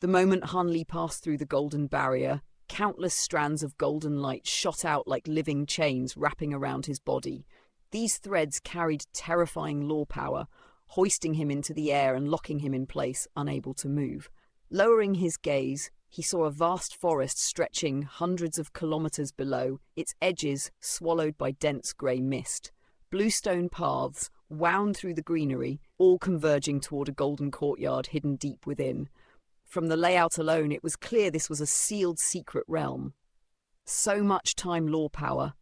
The moment Hanli passed through the golden barrier, countless strands of golden light shot out like living chains wrapping around his body. These threads carried terrifying law power, hoisting him into the air and locking him in place, unable to move. Lowering his gaze, he saw a vast forest stretching hundreds of kilometers below, its edges swallowed by dense grey mist. Bluestone paths wound through the greenery, all converging toward a golden courtyard hidden deep within. From the layout alone, it was clear this was a sealed secret realm. So much time law power.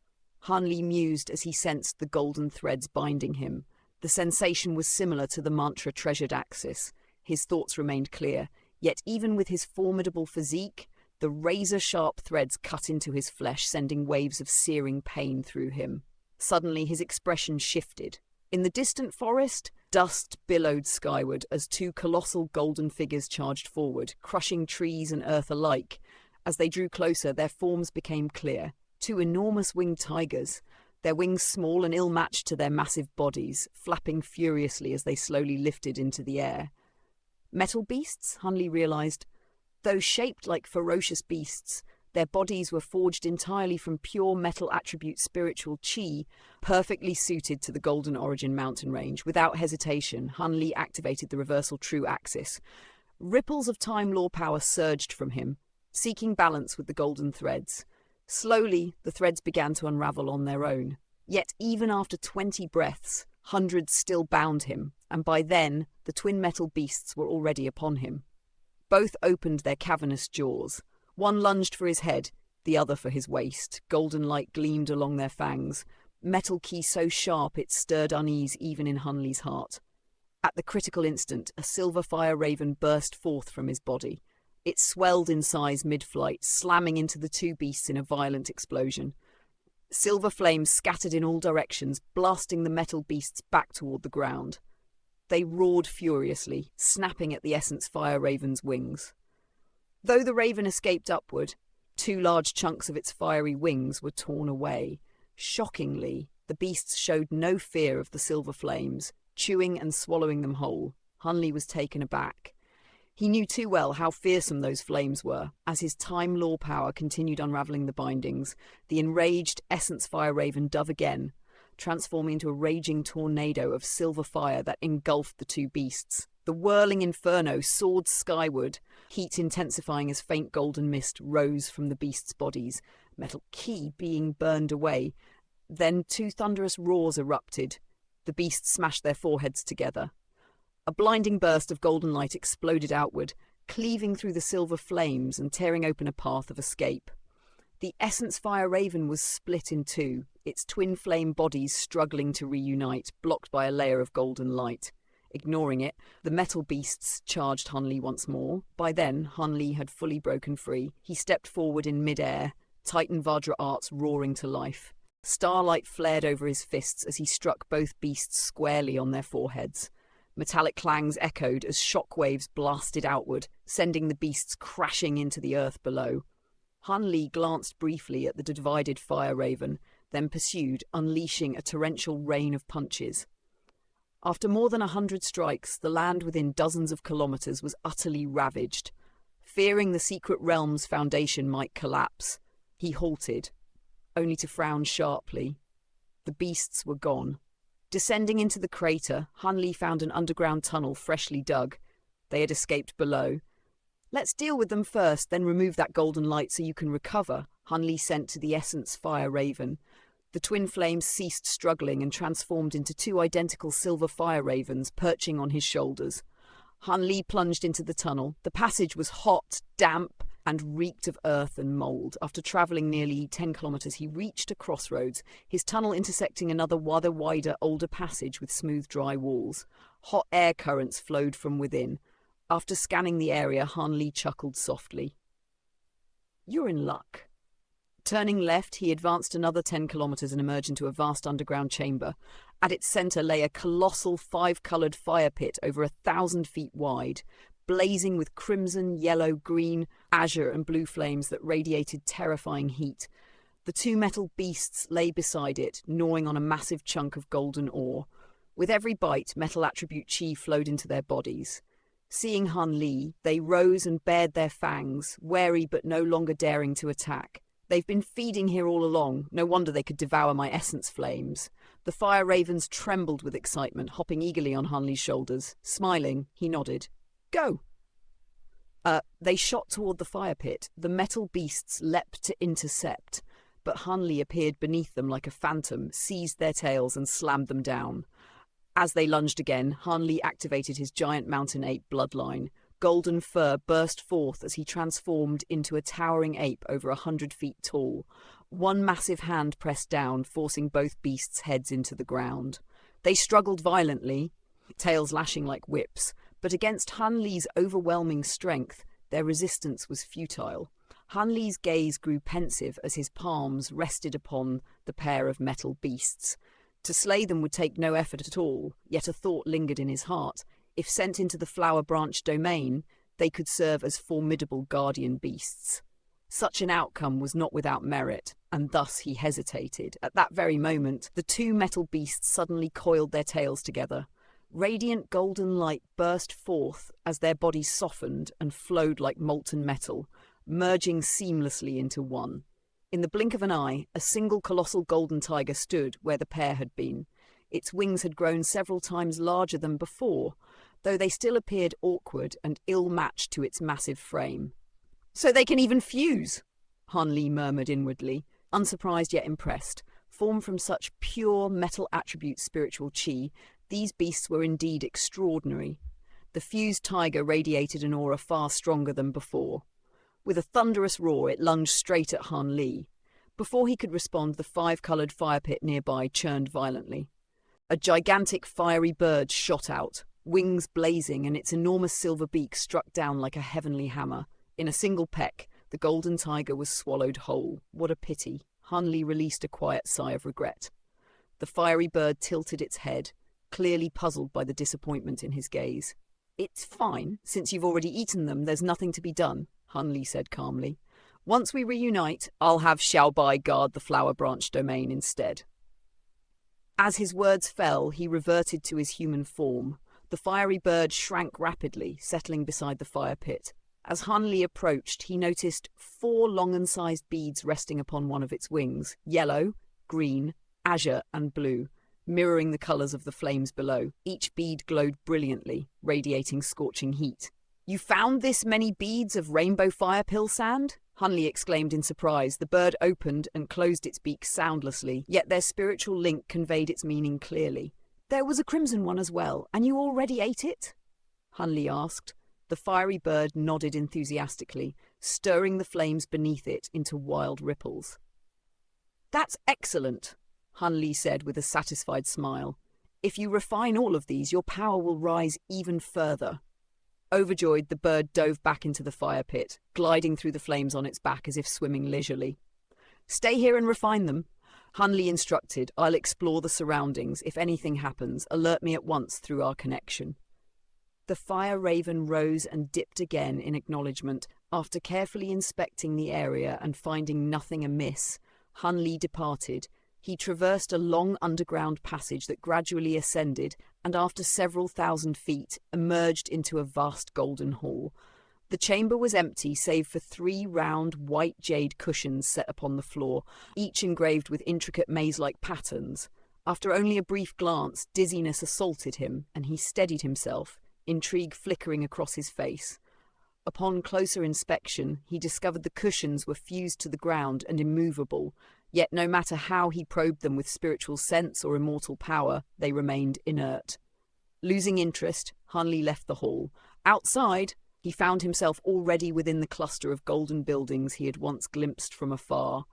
Hanli mused as he sensed the golden threads binding him. The sensation was similar to the mantra treasured axis. His thoughts remained clear, yet even with his formidable physique, the razor-sharp threads cut into his flesh, sending waves of searing pain through him. Suddenly his expression shifted. In the distant forest, dust billowed skyward as two colossal golden figures charged forward, crushing trees and earth alike. As they drew closer, their forms became clear. Two enormous winged tigers, their wings small and ill-matched to their massive bodies, flapping furiously as they slowly lifted into the air. Metal beasts, Hanli realized. Though shaped like ferocious beasts, their bodies were forged entirely from pure metal attribute spiritual chi, perfectly suited to the Golden Origin mountain range. Without hesitation, Hanli activated the reversal true axis. Ripples of time law power surged from him, seeking balance with the golden threads. Slowly, the threads began to unravel on their own. Yet even after 20 breaths, hundreds still bound him, and by then, the twin metal beasts were already upon him. Both opened their cavernous jaws. One lunged for his head, the other for his waist. Golden light gleamed along their fangs, metal key so sharp it stirred unease even in Hanli's heart. At the critical instant, a silver fire raven burst forth from his body. It swelled in size mid-flight, slamming into the two beasts in a violent explosion. Silver flames scattered in all directions, blasting the metal beasts back toward the ground. They roared furiously, snapping at the Essence Fire Raven's wings. Though the raven escaped upward, two large chunks of its fiery wings were torn away. Shockingly, the beasts showed no fear of the silver flames, chewing and swallowing them whole. Hanli was taken aback. He knew too well how fearsome those flames were. As his time law power continued unraveling the bindings, the enraged Essence Fire Raven dove again, transforming into a raging tornado of silver fire that engulfed the two beasts. The whirling inferno soared skyward, heat intensifying as faint golden mist rose from the beasts' bodies, metal key being burned away. Then two thunderous roars erupted. The beasts smashed their foreheads together. A blinding burst of golden light exploded outward, cleaving through the silver flames and tearing open a path of escape. The Essence Fire Raven was split in two, its twin flame bodies struggling to reunite, blocked by a layer of golden light. Ignoring it, the metal beasts charged Hanli once more. By then, Hanli had fully broken free. He stepped forward in mid-air, Titan Vajra arts roaring to life. Starlight flared over his fists as he struck both beasts squarely on their foreheads. Metallic clangs echoed as shockwaves blasted outward, sending the beasts crashing into the earth below. Hanli glanced briefly at the divided Fire Raven, then pursued, unleashing a torrential rain of punches. After more than 100 strikes, the land within dozens of kilometers was utterly ravaged. Fearing the secret realm's foundation might collapse, he halted, only to frown sharply. The beasts were gone. Descending into the crater, Hanli found an underground tunnel freshly dug. They had escaped below. "Let's deal with them first, then remove that golden light so you can recover," Hanli sent to the Essence Fire Raven. The twin flames ceased struggling and transformed into two identical silver fire ravens perching on his shoulders. Hanli plunged into the tunnel. The passage was hot, damp, and reeked of earth and mold. After travelling nearly 10 kilometers, he reached a crossroads, his tunnel intersecting another rather wider, older passage with smooth, dry walls. Hot air currents flowed from within. After scanning the area, Hanli chuckled softly. "You're in luck." Turning left, he advanced another 10 kilometers and emerged into a vast underground chamber. At its center lay a colossal 5-colored fire pit over 1,000 feet wide, blazing with crimson, yellow, green, azure, and blue flames that radiated terrifying heat. The two metal beasts lay beside it, gnawing on a massive chunk of golden ore. With every bite, metal attribute chi flowed into their bodies. Seeing Han Li, they rose and bared their fangs, wary but no longer daring to attack. They've been feeding here all along, no wonder they could devour my essence flames. The fire ravens trembled with excitement, hopping eagerly on Han Li's shoulders. Smiling, he nodded. Go! They shot toward the fire pit. The metal beasts leapt to intercept, but Han Li appeared beneath them like a phantom, seized their tails and slammed them down. As they lunged again, Han Li activated his giant mountain ape bloodline. Golden fur burst forth as he transformed into a towering ape over 100 feet tall. One massive hand pressed down, forcing both beasts' heads into the ground. They struggled violently, tails lashing like whips, but against Han Li's overwhelming strength, their resistance was futile. Han Li's gaze grew pensive as his palms rested upon the pair of metal beasts. To slay them would take no effort at all, yet a thought lingered in his heart. If sent into the flower branch domain, they could serve as formidable guardian beasts. Such an outcome was not without merit, and thus he hesitated. At that very moment, the two metal beasts suddenly coiled their tails together. Radiant golden light burst forth as their bodies softened and flowed like molten metal, merging seamlessly into one. In the blink of an eye, a single colossal golden tiger stood where the pair had been. Its wings had grown several times larger than before, though they still appeared awkward and ill-matched to its massive frame. "So they can even fuse," Han Li murmured inwardly, unsurprised yet impressed. Formed from such pure metal attribute spiritual chi, these beasts were indeed extraordinary. The fused tiger radiated an aura far stronger than before. With a thunderous roar, it lunged straight at Han Li. Before he could respond, the five-coloured fire pit nearby churned violently. A gigantic fiery bird shot out, wings blazing, and its enormous silver beak struck down like a heavenly hammer. In a single peck, the golden tiger was swallowed whole. What a pity. Han Li released a quiet sigh of regret. The fiery bird tilted its head, clearly puzzled by the disappointment in his gaze. "It's fine. Since you've already eaten them, there's nothing to be done," Han Li said calmly. "Once we reunite, I'll have Xiao Bai guard the flower branch domain instead." As his words fell, he reverted to his human form. The fiery bird shrank rapidly, settling beside the fire pit. As Han Li approached, he noticed 4 long-and-sized beads resting upon one of its wings, yellow, green, azure, and blue, mirroring the colours of the flames below. Each bead glowed brilliantly, radiating scorching heat. "You found this many beads of rainbow fire pill sand?" Han Li exclaimed in surprise. The bird opened and closed its beak soundlessly, yet their spiritual link conveyed its meaning clearly. "There was a crimson one as well, and you already ate it?" Han Li asked. The fiery bird nodded enthusiastically, stirring the flames beneath it into wild ripples. "That's excellent," Han Li said with a satisfied smile. "If you refine all of these, your power will rise even further." Overjoyed, the bird dove back into the fire pit, gliding through the flames on its back as if swimming leisurely. "Stay here and refine them," Han Li instructed. "I'll explore the surroundings. If anything happens, alert me at once through our connection." The fire raven rose and dipped again in acknowledgement. After carefully inspecting the area and finding nothing amiss, Han Li departed. He traversed a long underground passage that gradually ascended, and after several thousand feet, emerged into a vast golden hall. The chamber was empty save for 3 round white jade cushions set upon the floor, each engraved with intricate maze-like patterns. After only a brief glance, dizziness assaulted him, and he steadied himself, intrigue flickering across his face. Upon closer inspection, he discovered the cushions were fused to the ground and immovable, yet no matter how he probed them with spiritual sense or immortal power, they remained inert. Losing interest, Han Li left the hall. Outside, he found himself already within the cluster of golden buildings he had once glimpsed from afar.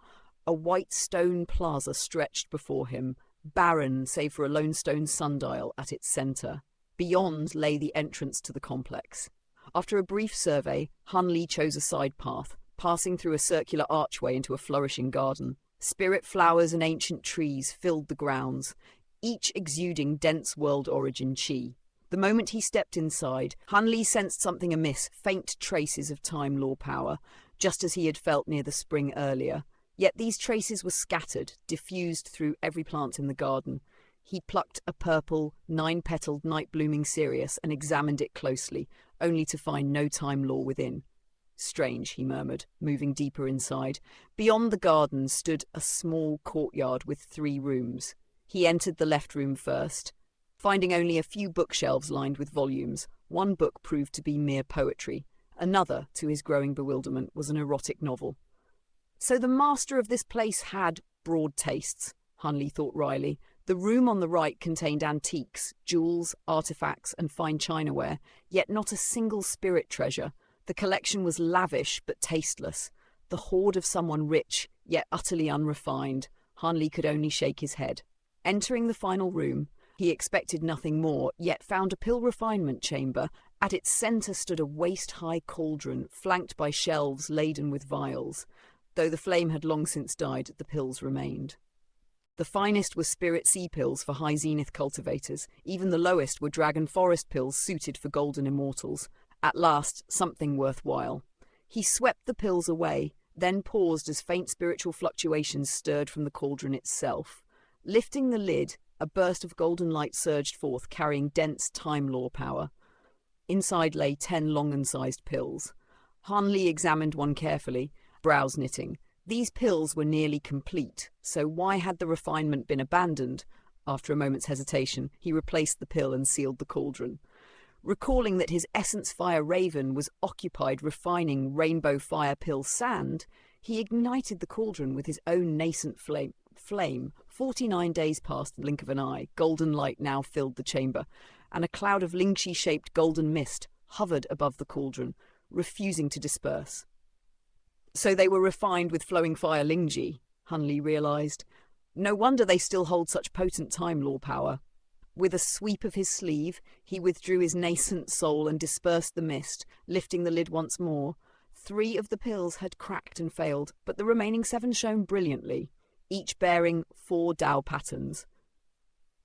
A white stone plaza stretched before him, barren save for a lone stone sundial at its centre. Beyond lay the entrance to the complex. After a brief survey, Han Li chose a side path, passing through a circular archway into a flourishing garden. Spirit flowers and ancient trees filled the grounds, each exuding dense world-origin chi. The moment he stepped inside, Han Li sensed something amiss, faint traces of time law power, just as he had felt near the spring earlier. Yet these traces were scattered, diffused through every plant in the garden. He plucked a purple, 9-petaled night-blooming cereus and examined it closely. only to find no time law within. Strange, he murmured, moving deeper inside. Beyond the garden stood a small courtyard with 3 rooms. He entered the left room first, finding only a few bookshelves lined with volumes. One book proved to be mere poetry. Another, to his growing bewilderment, was an erotic novel. So the master of this place had broad tastes, Hunley thought wryly. The room on the right contained antiques, jewels, artifacts, and fine chinaware, yet not a single spirit treasure. The collection was lavish but tasteless, the hoard of someone rich, yet utterly unrefined. Hunley could only shake his head. Entering the final room, he expected nothing more, yet found a pill refinement chamber. At its centre stood a waist-high cauldron, flanked by shelves laden with vials. Though the flame had long since died, the pills remained. The finest were spirit sea pills for high zenith cultivators. Even the lowest were dragon forest pills suited for golden immortals. At last, something worthwhile. He swept the pills away, then paused as faint spiritual fluctuations stirred from the cauldron itself. Lifting the lid, a burst of golden light surged forth, carrying dense time law power. Inside lay 10 Longan-sized pills. Hunley examined one carefully, brows knitting. These pills were nearly complete, so why had the refinement been abandoned? After a moment's hesitation, he replaced the pill and sealed the cauldron. Recalling that his Essence Fire Raven was occupied refining Rainbow Fire Pill sand, he ignited the cauldron with his own nascent flame. 49 days past the blink of an eye, golden light now filled the chamber, and a cloud of Lingxi-shaped golden mist hovered above the cauldron, refusing to disperse. So they were refined with flowing fire Lingxi, Hunley realized. No wonder they still hold such potent time law power. With a sweep of his sleeve, he withdrew his nascent soul and dispersed the mist, lifting the lid once more. 3 of the pills had cracked and failed, but the remaining 7 shone brilliantly, each bearing 4 Dao patterns.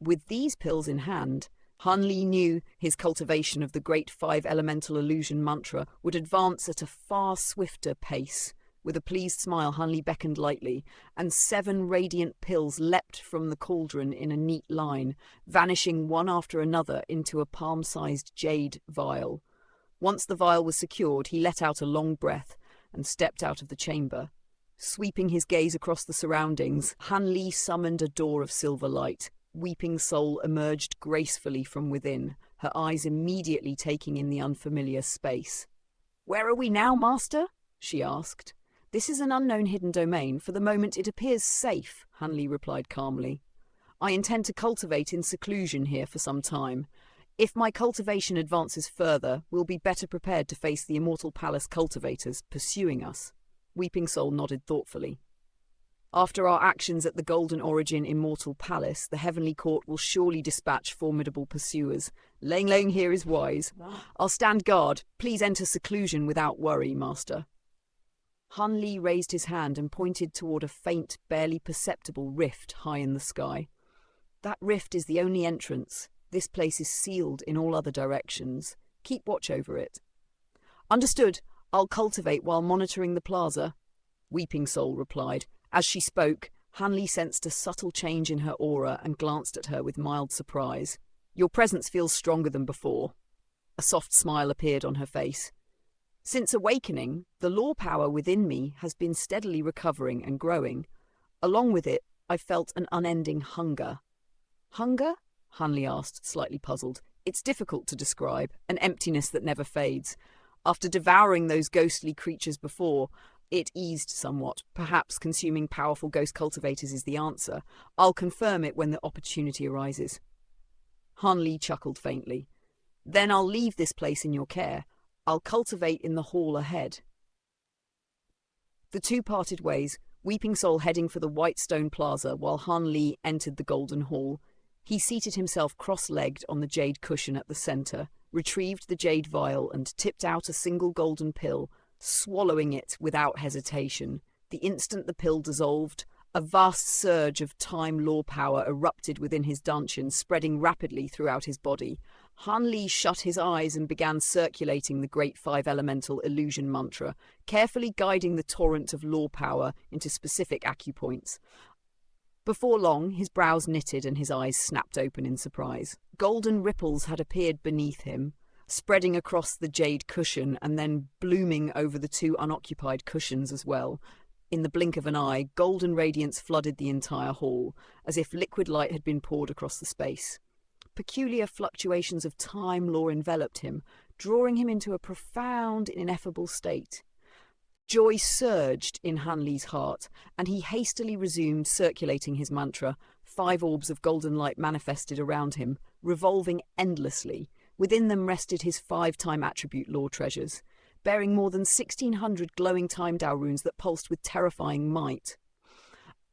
With these pills in hand, Hunley knew his cultivation of the great 5 elemental illusion mantra would advance at a far swifter pace. With a pleased smile, Hunley beckoned lightly, and 7 radiant pills leapt from the cauldron in a neat line, vanishing one after another into a palm-sized jade vial. Once the vial was secured, he let out a long breath and stepped out of the chamber. Sweeping his gaze across the surroundings, Hunley summoned a door of silver light. Weeping Soul emerged gracefully from within, her eyes immediately taking in the unfamiliar space. "Where are we now, Master?" she asked. "This is an unknown hidden domain. For the moment it appears safe," Hunley replied calmly. "I intend to cultivate in seclusion here for some time. If my cultivation advances further, we'll be better prepared to face the Immortal Palace cultivators pursuing us." Weeping Soul nodded thoughtfully. "After our actions at the Golden Origin Immortal Palace, the Heavenly Court will surely dispatch formidable pursuers. Laying here is wise. I'll stand guard. Please enter seclusion without worry, Master." Hunley raised his hand and pointed toward a faint, barely perceptible rift high in the sky. "That rift is the only entrance. This place is sealed in all other directions. Keep watch over it." "Understood. I'll cultivate while monitoring the plaza," Weeping Soul replied. As she spoke, Hunley sensed a subtle change in her aura and glanced at her with mild surprise. "Your presence feels stronger than before." A soft smile appeared on her face. "Since awakening, the law power within me has been steadily recovering and growing. Along with it, I felt an unending hunger." "Hunger?" Hunley asked, slightly puzzled. "It's difficult to describe, an emptiness that never fades. After devouring those ghostly creatures before, it eased somewhat. Perhaps consuming powerful ghost cultivators is the answer. I'll confirm it when the opportunity arises." Hunley chuckled faintly. "Then I'll leave this place in your care. I'll cultivate in the hall ahead." The two parted ways, Weeping Soul heading for the white stone plaza while Hunley entered the golden hall. He seated himself cross-legged on the jade cushion at the centre, retrieved the jade vial and tipped out a single golden pill, swallowing it without hesitation. The instant the pill dissolved, a vast surge of time law power erupted within his dungeon, spreading rapidly throughout his body. Hunley shut his eyes and began circulating the great 5 elemental illusion mantra, carefully guiding the torrent of law power into specific acupoints. Before long, his brows knitted and his eyes snapped open in surprise. Golden ripples had appeared beneath him, spreading across the jade cushion and then blooming over the two unoccupied cushions as well. In the blink of an eye, golden radiance flooded the entire hall, as if liquid light had been poured across the space. Peculiar fluctuations of time law enveloped him, drawing him into a profound, ineffable state. Joy surged in Hanli's heart, and he hastily resumed circulating his mantra. 5 orbs of golden light manifested around him, revolving endlessly. Within them rested his 5-time attribute law treasures, bearing more than 1,600 glowing time Dao runes that pulsed with terrifying might.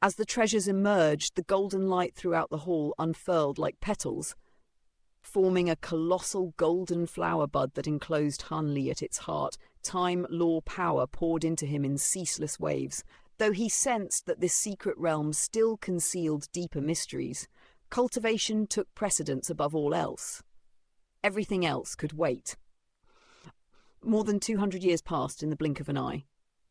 As the treasures emerged, the golden light throughout the hall unfurled like petals, forming a colossal golden flower bud that enclosed Hanli at its heart. Time law power poured into him in ceaseless waves. Though he sensed that this secret realm still concealed deeper mysteries, cultivation took precedence above all else. Everything else could wait. More than 200 years passed in the blink of an eye.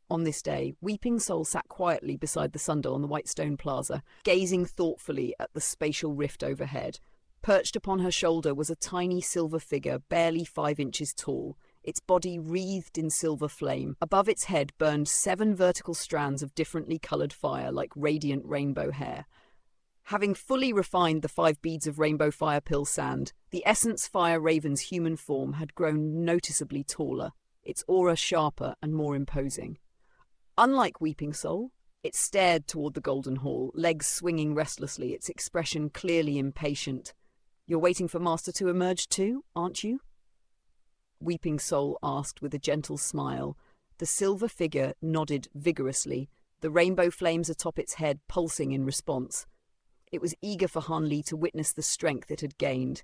On this day, Weeping Soul sat quietly beside the sundial on the white stone plaza, gazing thoughtfully at the spatial rift overhead. Perched upon her shoulder was a tiny silver figure, barely 5 inches tall, its body wreathed in silver flame. Above its head burned 7 vertical strands of differently coloured fire, like radiant rainbow hair. Having fully refined the 5 beads of rainbow fire pill sand, the Essence Fire Raven's human form had grown noticeably taller, its aura sharper and more imposing. Unlike Weeping Soul, it stared toward the Golden Hall, legs swinging restlessly, its expression clearly impatient. "You're waiting for Master to emerge too, aren't you?" Weeping Soul asked with a gentle smile. The silver figure nodded vigorously, the rainbow flames atop its head pulsing in response. It was eager for Hanli to witness the strength it had gained.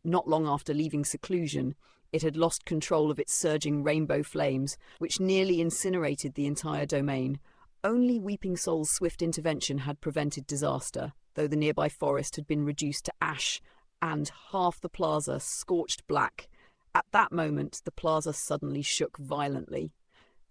Not long after leaving seclusion, it had lost control of its surging rainbow flames, which nearly incinerated the entire domain. Only Weeping Soul's swift intervention had prevented disaster, though the nearby forest had been reduced to ash, and half the plaza scorched black. At that moment, the plaza suddenly shook violently.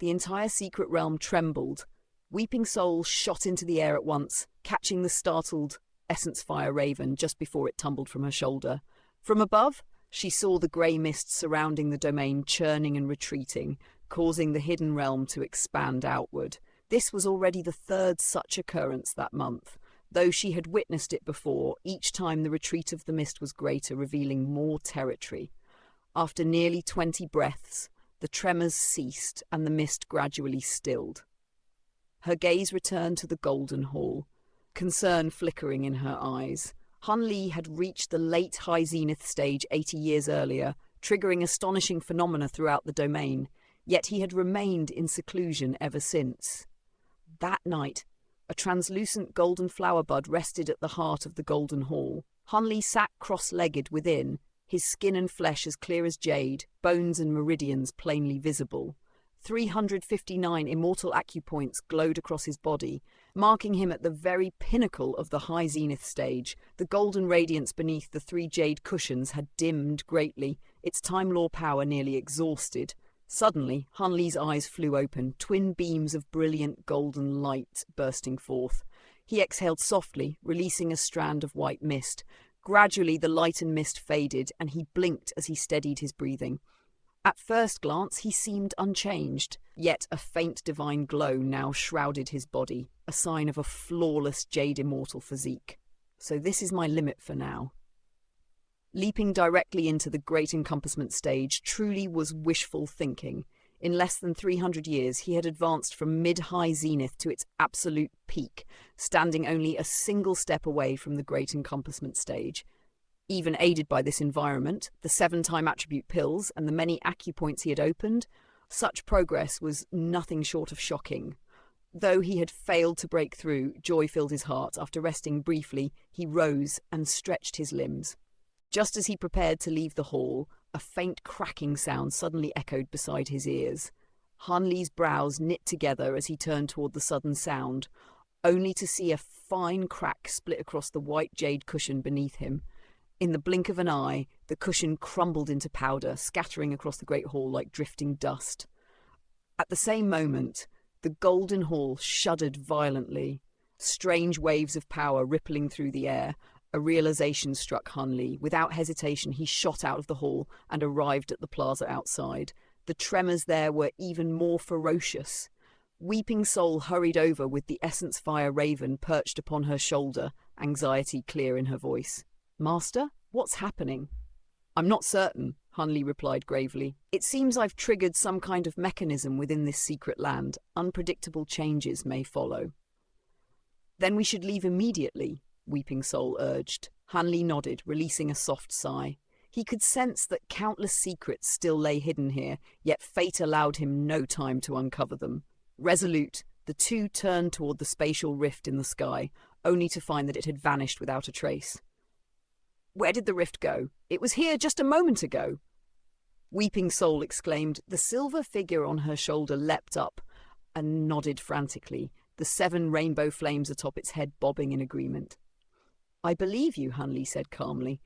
The entire secret realm trembled. Weeping Soul shot into the air at once, catching the startled Essence Fire Raven just before it tumbled from her shoulder. From above, she saw the grey mist surrounding the domain churning and retreating, causing the hidden realm to expand outward. This was already the 3rd such occurrence that month. Though she had witnessed it before, each time the retreat of the mist was greater, revealing more territory. After nearly 20 breaths, the tremors ceased and the mist gradually stilled. Her gaze returned to the Golden Hall, concern flickering in her eyes. Hanli had reached the late High Zenith stage 80 years earlier, triggering astonishing phenomena throughout the domain, yet he had remained in seclusion ever since. That night, a translucent golden flower bud rested at the heart of the Golden Hall. Hanli sat cross-legged within, his skin and flesh as clear as jade, bones and meridians plainly visible. 359 immortal acupoints glowed across his body, marking him at the very pinnacle of the High Zenith stage. The golden radiance beneath the 3 jade cushions had dimmed greatly, its time law power nearly exhausted. Suddenly, Hanli's eyes flew open, twin beams of brilliant golden light bursting forth. He exhaled softly, releasing a strand of white mist. Gradually, the light and mist faded, and he blinked as he steadied his breathing. At first glance, he seemed unchanged, yet a faint divine glow now shrouded his body, a sign of a flawless jade immortal physique. So this is my limit for now. Leaping directly into the great encompassment stage truly was wishful thinking. In less than 300 years, he had advanced from mid-high zenith to its absolute peak, standing only a single step away from the great encompassment stage. Even aided by this environment, the 7-time attribute pills, and the many acupoints he had opened, such progress was nothing short of shocking. Though he had failed to break through, joy filled his heart. After resting briefly, he rose and stretched his limbs. Just as he prepared to leave the hall, a faint cracking sound suddenly echoed beside his ears. Hanli's brows knit together as he turned toward the sudden sound, only to see a fine crack split across the white jade cushion beneath him. In the blink of an eye, the cushion crumbled into powder, scattering across the great hall like drifting dust. At the same moment, the golden hall shuddered violently, strange waves of power rippling through the air. A realization struck Hunley. Without hesitation, he shot out of the hall and arrived at the plaza outside. The tremors there were even more ferocious. Weeping Soul hurried over with the Essence Fire Raven perched upon her shoulder, anxiety clear in her voice. "Master, what's happening?" "I'm not certain," Hunley replied gravely. "It seems I've triggered some kind of mechanism within this secret land. Unpredictable changes may follow." "Then we should leave immediately," Weeping Soul urged. Hunley nodded, releasing a soft sigh. He could sense that countless secrets still lay hidden here, yet fate allowed him no time to uncover them. Resolute, the two turned toward the spatial rift in the sky, only to find that it had vanished without a trace. "Where did the rift go? It was here just a moment ago!" Weeping Soul exclaimed. The silver figure on her shoulder leapt up and nodded frantically, the 7 rainbow flames atop its head bobbing in agreement. "I believe you," Hunley said calmly.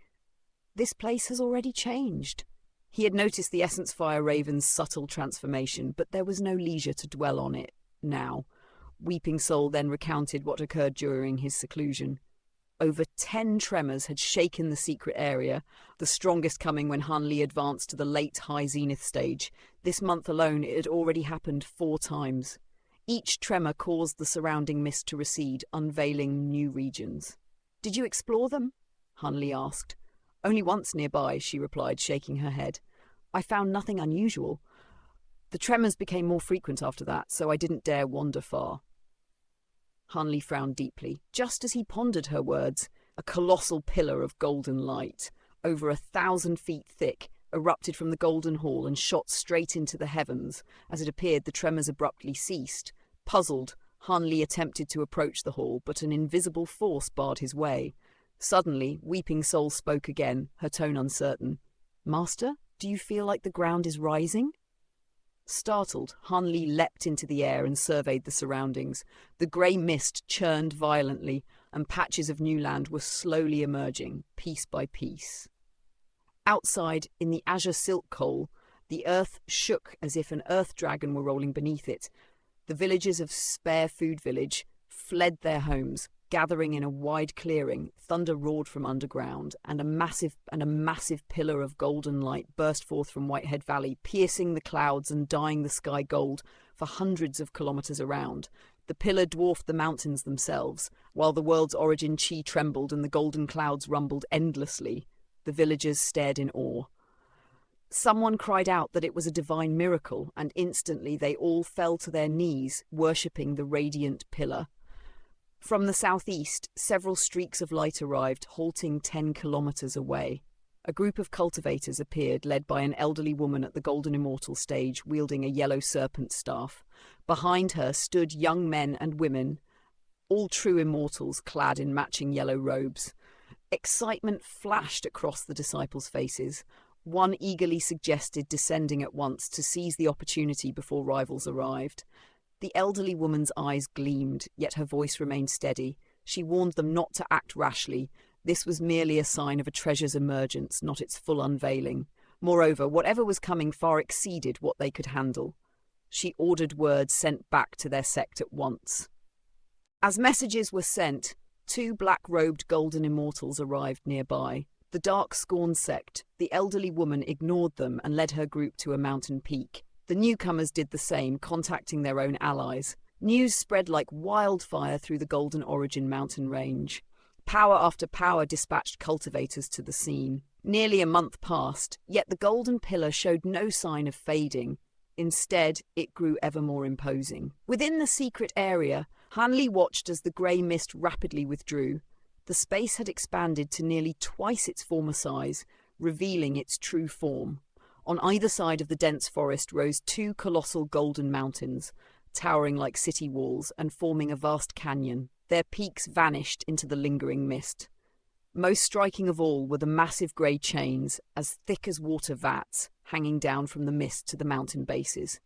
"This place has already changed." He had noticed the Essence Fire Raven's subtle transformation, but there was no leisure to dwell on it now. Weeping Soul then recounted what occurred during his seclusion. Over 10 tremors had shaken the secret area, the strongest coming when Hunley advanced to the late high zenith stage. This month alone it had already happened 4 times. Each tremor caused the surrounding mist to recede, unveiling new regions. "Did you explore them?" Hunley asked. "Only once nearby," she replied, shaking her head. "I found nothing unusual. The tremors became more frequent after that, so I didn't dare wander far." Hunley frowned deeply. Just as he pondered her words, a colossal pillar of golden light, over 1,000 feet thick, erupted from the golden hall and shot straight into the heavens. As it appeared, the tremors abruptly ceased. Puzzled, Hunley attempted to approach the hall, but an invisible force barred his way. Suddenly, Weeping Soul spoke again, her tone uncertain. "Master, do you feel like the ground is rising?" Startled, Hunley leapt into the air and surveyed the surroundings. The grey mist churned violently, and patches of new land were slowly emerging, piece by piece. Outside, in the azure silk coal, the earth shook as if an earth dragon were rolling beneath it. The villagers of Spare Food Village fled their homes. Gathering in a wide clearing, thunder roared from underground, and a massive pillar of golden light burst forth from Whitehead Valley, piercing the clouds and dyeing the sky gold for hundreds of kilometers around. The pillar dwarfed the mountains themselves, while the world's origin chi trembled and the golden clouds rumbled endlessly. The villagers stared in awe. Someone cried out that it was a divine miracle, and instantly they all fell to their knees, worshipping the radiant pillar. From the southeast, several streaks of light arrived, halting 10 kilometers away. A group of cultivators appeared, led by an elderly woman at the Golden Immortal stage, wielding a yellow serpent staff. Behind her stood young men and women, all true immortals clad in matching yellow robes. Excitement flashed across the disciples' faces. One eagerly suggested descending at once to seize the opportunity before rivals arrived. The elderly woman's eyes gleamed, yet her voice remained steady. She warned them not to act rashly. This was merely a sign of a treasure's emergence, not its full unveiling. Moreover, whatever was coming far exceeded what they could handle. She ordered word sent back to their sect at once. As messages were sent, 2 black-robed golden immortals arrived nearby. The Dark Scorn sect, the elderly woman ignored them and led her group to a mountain peak. The newcomers did the same, contacting their own allies. News spread like wildfire through the Golden Origin mountain range. Power after power dispatched cultivators to the scene. Nearly a month passed, yet the golden pillar showed no sign of fading. Instead, it grew ever more imposing. Within the secret area, Hunley watched as the grey mist rapidly withdrew. The space had expanded to nearly twice its former size, revealing its true form. On either side of the dense forest rose 2 colossal golden mountains, towering like city walls and forming a vast canyon. Their peaks vanished into the lingering mist. Most striking of all were the massive grey chains, as thick as water vats, hanging down from the mist to the mountain bases.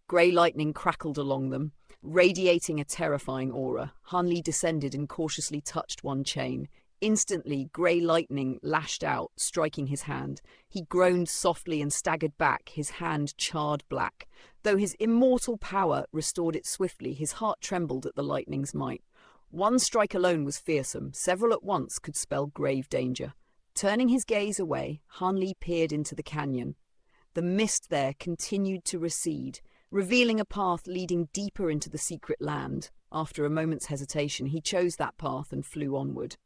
Grey lightning crackled along them, radiating a terrifying aura. Hunley descended and cautiously touched one chain. Instantly, grey lightning lashed out, striking his hand. He groaned softly and staggered back, his hand charred black. Though his immortal power restored it swiftly, his heart trembled at the lightning's might. One strike alone was fearsome, several at once could spell grave danger. Turning his gaze away, Han Li peered into the canyon. The mist there continued to recede, revealing a path leading deeper into the secret land. After a moment's hesitation, he chose that path and flew onward.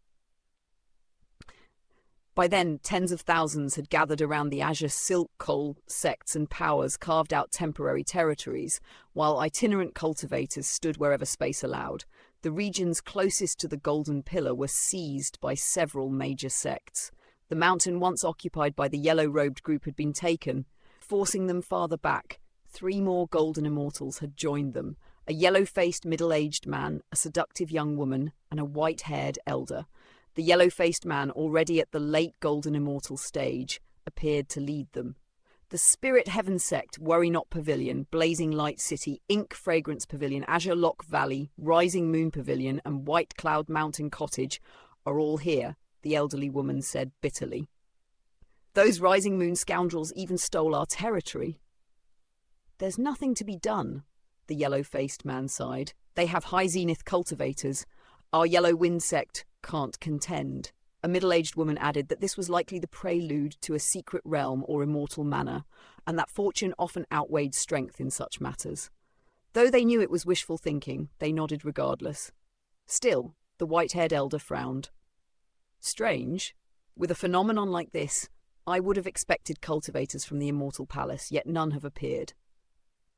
By then, tens of thousands had gathered around the Azure Silk Cult sects and powers carved out temporary territories, while itinerant cultivators stood wherever space allowed. The regions closest to the Golden Pillar were seized by several major sects. The mountain once occupied by the yellow-robed group had been taken, forcing them farther back. 3 more golden immortals had joined them, a yellow-faced middle-aged man, a seductive young woman, and a white-haired elder. The yellow-faced man, already at the late golden immortal stage, appeared to lead them. The Spirit Heaven Sect, Worry Not Pavilion, Blazing Light City, Ink Fragrance Pavilion, Azure Lock Valley, Rising Moon Pavilion, and White Cloud Mountain Cottage are all here, the elderly woman said bitterly. Those Rising Moon scoundrels even stole our territory. There's nothing to be done, the yellow-faced man sighed. They have high zenith cultivators. Our Yellow Wind Sect can't contend. A middle-aged woman added that this was likely the prelude to a secret realm or immortal manor, and that fortune often outweighed strength in such matters. Though they knew it was wishful thinking, they nodded regardless. Still, the white-haired elder frowned. Strange. With a phenomenon like this, I would have expected cultivators from the Immortal Palace, yet none have appeared.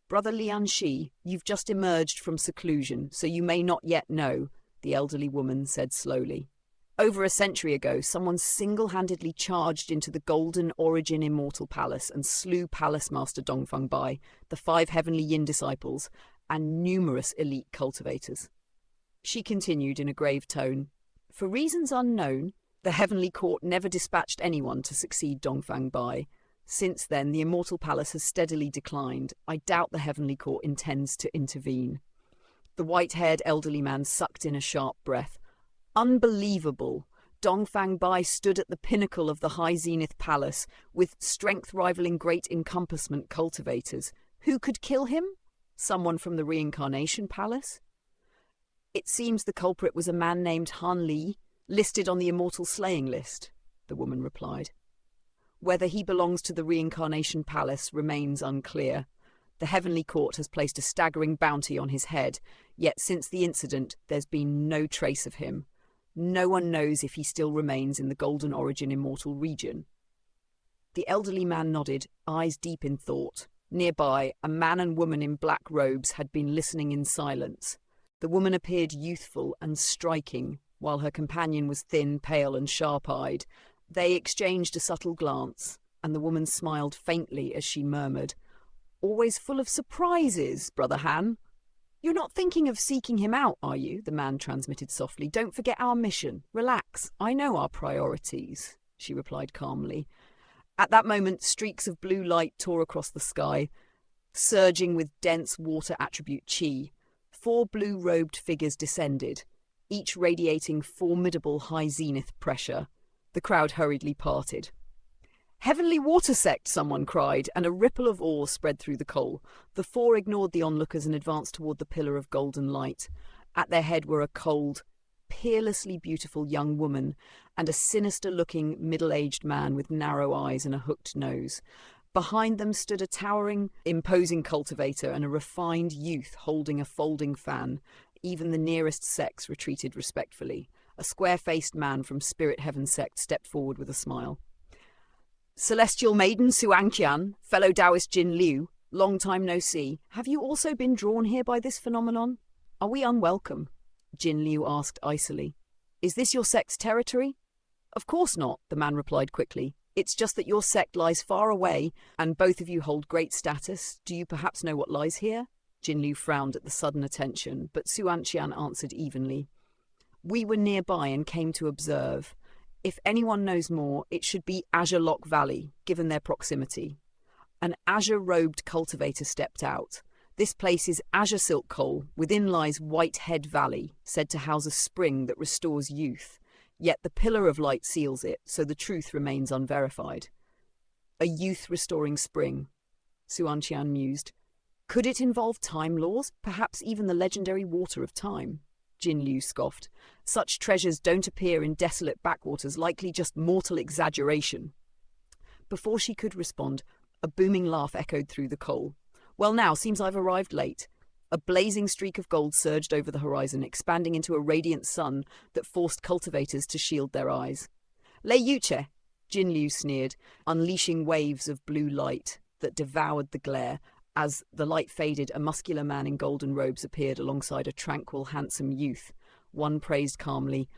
Brother Lian Shi, you've just emerged from seclusion, so you may not yet know, the elderly woman said slowly. Over a century ago, someone single-handedly charged into the Golden Origin Immortal Palace and slew Palace Master Dongfang Bai, the 5 Heavenly Yin disciples, and numerous elite cultivators. She continued in a grave tone. For reasons unknown, the Heavenly Court never dispatched anyone to succeed Dongfang Bai. Since then, the Immortal Palace has steadily declined. I doubt the Heavenly Court intends to intervene. The white-haired elderly man sucked in a sharp breath. Unbelievable. Dongfang Bai stood at the pinnacle of the High Zenith Palace, with strength rivaling great encompassment cultivators. Who could kill him? Someone from the Reincarnation Palace? It seems the culprit was a man named Han Li, listed on the Immortal Slaying List, the woman replied. Whether he belongs to the Reincarnation Palace remains unclear. The Heavenly Court has placed a staggering bounty on his head, yet since the incident there's been no trace of him. No one knows if he still remains in the Golden Origin Immortal region. The elderly man nodded, eyes deep in thought. Nearby, a man and woman in black robes had been listening in silence. The woman appeared youthful and striking, while her companion was thin, pale, and sharp-eyed. They exchanged a subtle glance, and the woman smiled faintly as she murmured, "Always full of surprises, Brother Han." "You're not thinking of seeking him out, are you?" the man transmitted softly. "Don't forget our mission. Relax. I know our priorities," she replied calmly. At that moment, streaks of blue light tore across the sky, surging with dense water attribute chi. 4 blue-robed figures descended, each radiating formidable high zenith pressure. The crowd hurriedly parted. "Heavenly Water Sect," someone cried, and a ripple of awe spread through the coal. The 4 ignored the onlookers and advanced toward the pillar of golden light. At their head were a cold, peerlessly beautiful young woman and a sinister-looking, middle-aged man with narrow eyes and a hooked nose. Behind them stood a towering, imposing cultivator and a refined youth holding a folding fan. Even the nearest sects retreated respectfully. A square-faced man from Spirit Heaven Sect stepped forward with a smile. "Celestial Maiden Su Angqian, fellow Taoist Jin Liu, long time no see. Have you also been drawn here by this phenomenon? Are we unwelcome?" Jin Liu asked icily. "Is this your sect's territory?" "Of course not," the man replied quickly. "It's just that your sect lies far away, and both of you hold great status. Do you perhaps know what lies here?" Jin Liu frowned at the sudden attention, but Su Anqian answered evenly. "We were nearby and came to observe. If anyone knows more, it should be Azure Lock Valley, given their proximity." An azure-robed cultivator stepped out. "This place is Azure Silk Coal. Within lies Whitehead Valley, said to house a spring that restores youth. Yet the Pillar of Light seals it, so the truth remains unverified." A youth-restoring spring, Su Anqian mused. Could it involve time laws, perhaps even the legendary Water of Time? Jin Liu scoffed. Such treasures don't appear in desolate backwaters, likely just mortal exaggeration. Before she could respond, a booming laugh echoed through the coal. Well now, seems I've arrived late. A blazing streak of gold surged over the horizon, expanding into a radiant sun that forced cultivators to shield their eyes. Lei Yuche, Jin Liu sneered, unleashing waves of blue light that devoured the glare. As the light faded, a muscular man in golden robes appeared alongside a tranquil, handsome youth. One praised calmly,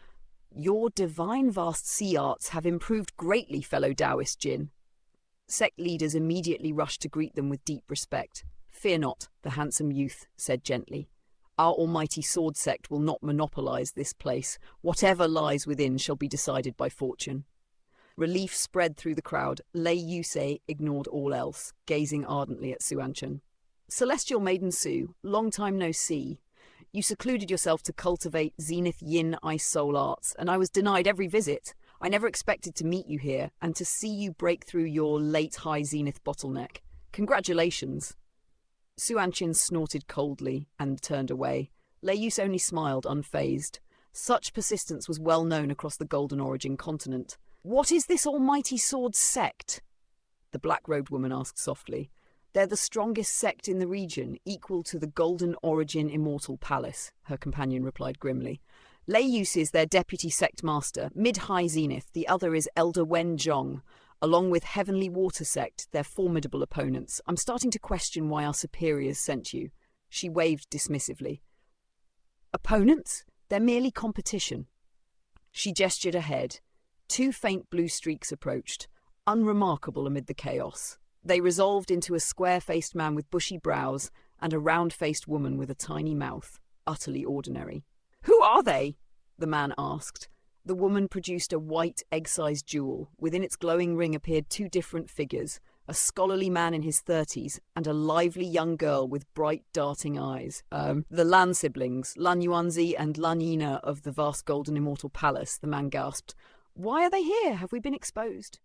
"Your divine vast sea arts have improved greatly, fellow Taoist Jin." Sect leaders immediately rushed to greet them with deep respect. "Fear not," the handsome youth said gently. "Our almighty sword sect will not monopolize this place. Whatever lies within shall be decided by fortune." Relief spread through the crowd. Lei Yusei ignored all else, gazing ardently at Suanchen. "Celestial Maiden Su, long time no see. You secluded yourself to cultivate Zenith Yin Ice Soul arts, and I was denied every visit. I never expected to meet you here, and to see you break through your late high zenith bottleneck. Congratulations." Suanchen snorted coldly and turned away. Lei Yusei only smiled, unfazed. Such persistence was well known across the Golden Origin continent. "What is this almighty sword sect?" the black-robed woman asked softly. "They're the strongest sect in the region, equal to the Golden Origin Immortal Palace," her companion replied grimly. "Lei Yusei is their deputy sect master, mid-high zenith. The other is Elder Wen Zhong. Along with Heavenly Water Sect, they're formidable opponents. I'm starting to question why our superiors sent you." She waved dismissively. "Opponents? They're merely competition." She gestured ahead. Two faint blue streaks approached, unremarkable amid the chaos. They resolved into a square-faced man with bushy brows and a round-faced woman with a tiny mouth, utterly ordinary. "Who are they?" the man asked. The woman produced a white, egg-sized jewel. Within its glowing ring appeared two different figures, a scholarly man in his 30s and a lively young girl with bright, darting eyes. The Lan siblings, Lan Yuanzi and Lan Yina of the vast Golden Immortal Palace, the man gasped. "Why are they here? Have we been exposed?"